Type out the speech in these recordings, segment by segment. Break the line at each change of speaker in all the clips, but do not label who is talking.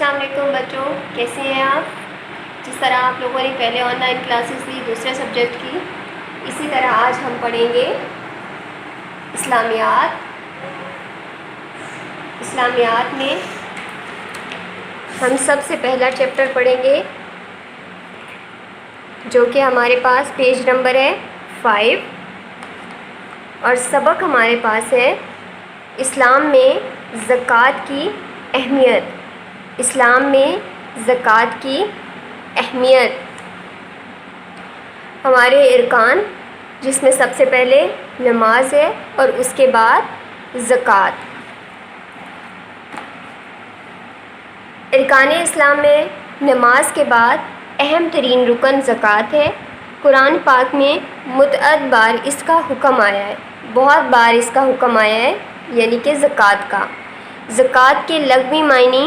السلام علیکم بچوں، کیسے ہیں آپ؟ جس طرح آپ لوگوں نے پہلے آن لائن کلاسز لی دوسرے سبجیکٹ کی، اسی طرح آج ہم پڑھیں گے اسلامیات میں ہم سب سے پہلا چیپٹر پڑھیں گے جو کہ ہمارے پاس پیج نمبر ہے 5 اور سبق ہمارے پاس ہے اسلام میں زکوٰۃ کی اہمیت۔ اسلام میں زکوٰۃ کی اہمیت، ہمارے ارکان جس میں سب سے پہلے نماز ہے اور اس کے بعد زکوٰۃ۔ ارکان اسلام میں نماز کے بعد اہم ترین رکن زکوٰۃ ہے۔ قرآن پاک میں متعدد بار اس کا حکم آیا ہے، بہت بار اس کا حکم آیا ہے، یعنی کہ زکوٰۃ کا۔ زکوٰۃ کے لغوی معنی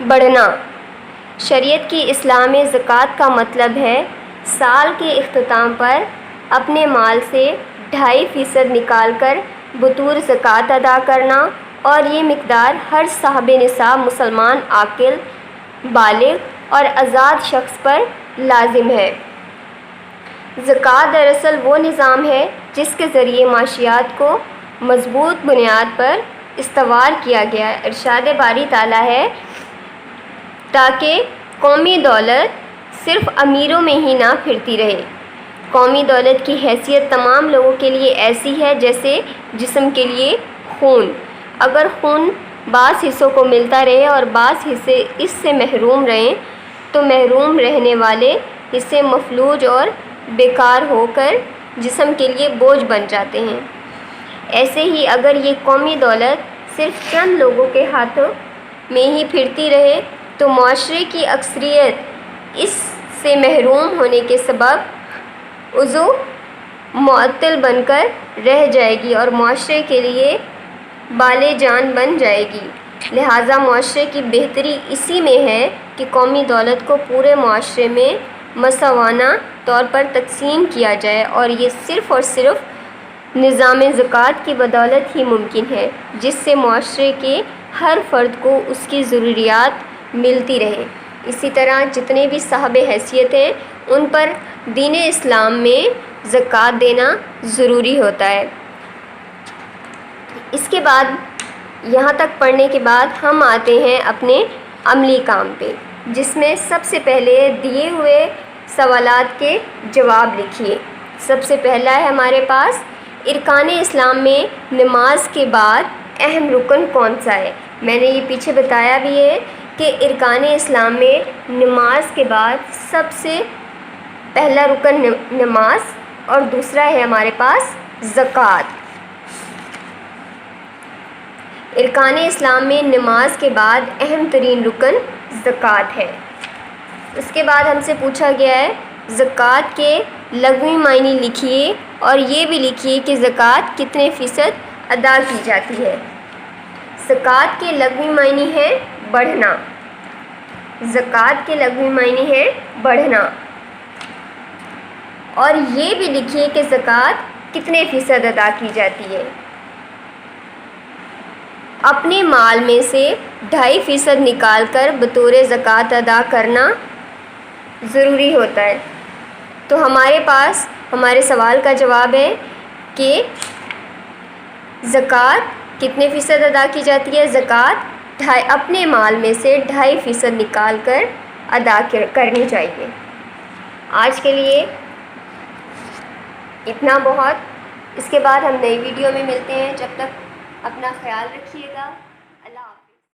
بڑھنا۔ شریعت کی اصطلاح میں زکوٰۃ کا مطلب ہے سال کے اختتام پر اپنے مال سے 2.5% نکال کر بطور زکوٰۃ ادا کرنا، اور یہ مقدار ہر صاحب نصاب مسلمان عاقل، بالغ اور آزاد شخص پر لازم ہے۔ زکوٰۃ دراصل وہ نظام ہے جس کے ذریعے معاشیات کو مضبوط بنیاد پر استوار کیا گیا ہے۔ ارشاد باری تعالیٰ ہے تاکہ قومی دولت صرف امیروں میں ہی نہ پھرتی رہے۔ قومی دولت کی حیثیت تمام لوگوں کے لیے ایسی ہے جیسے جسم کے لیے خون۔ اگر خون بعض حصوں کو ملتا رہے اور بعض حصے اس سے محروم رہیں تو محروم رہنے والے حصے مفلوج اور بیکار ہو کر جسم کے لیے بوجھ بن جاتے ہیں۔ ایسے ہی اگر یہ قومی دولت صرف چند لوگوں کے ہاتھوں میں ہی پھرتی رہے تو معاشرے کی اکثریت اس سے محروم ہونے کے سبب عضو معطل بن کر رہ جائے گی اور معاشرے کے لیے بالے جان بن جائے گی۔ لہٰذا معاشرے کی بہتری اسی میں ہے کہ قومی دولت کو پورے معاشرے میں مساوانہ طور پر تقسیم کیا جائے، اور یہ صرف اور صرف نظام زکوٰۃ کی بدولت ہی ممکن ہے جس سے معاشرے کے ہر فرد کو اس کی ضروریات ملتی رہیں۔ اسی طرح جتنے بھی صاحب حیثیت ہیں ان پر دین اسلام میں زکوٰۃ دینا ضروری ہوتا ہے۔ اس کے بعد یہاں تک پڑھنے کے بعد ہم آتے ہیں اپنے عملی کام پہ، جس میں سب سے پہلے دیے ہوئے سوالات کے جواب لکھیے۔ سب سے پہلا ہے ہمارے پاس ارکان اسلام میں نماز کے بعد اہم رکن کون سا ہے؟ میں نے یہ پیچھے بتایا بھی ہے کہ ارکان اسلام میں نماز کے بعد سب سے پہلا رکن نماز اور دوسرا ہے ہمارے پاس زکوٰۃ۔ ارکان اسلام میں نماز کے بعد اہم ترین رکن زکوٰۃ ہے۔ اس کے بعد ہم سے پوچھا گیا ہے زکوٰۃ کے لغوی معنی لکھیے اور یہ بھی لکھیے کہ زکوٰۃ کتنے فیصد ادا کی جاتی ہے۔ زکوٰۃ کے لغوی معنی ہے بڑھنا۔ زکوٰۃ کے لغوی معنی ہے بڑھنا، اور یہ بھی لکھیے کہ زکوٰۃ کتنے فیصد ادا کی جاتی ہے۔ اپنے مال میں سے 2.5% نکال کر بطور زکوٰۃ ادا کرنا ضروری ہوتا ہے۔ تو ہمارے پاس ہمارے سوال کا جواب ہے کہ زکوٰۃ کتنے فیصد ادا کی جاتی ہے؟ زکوٰۃ اپنے مال میں سے 2.5% نکال کر ادا کرنی چاہیے۔ آج کے لیے اتنا بہت، اس کے بعد ہم نئی ویڈیو میں ملتے ہیں، جب تک اپنا خیال رکھیے گا۔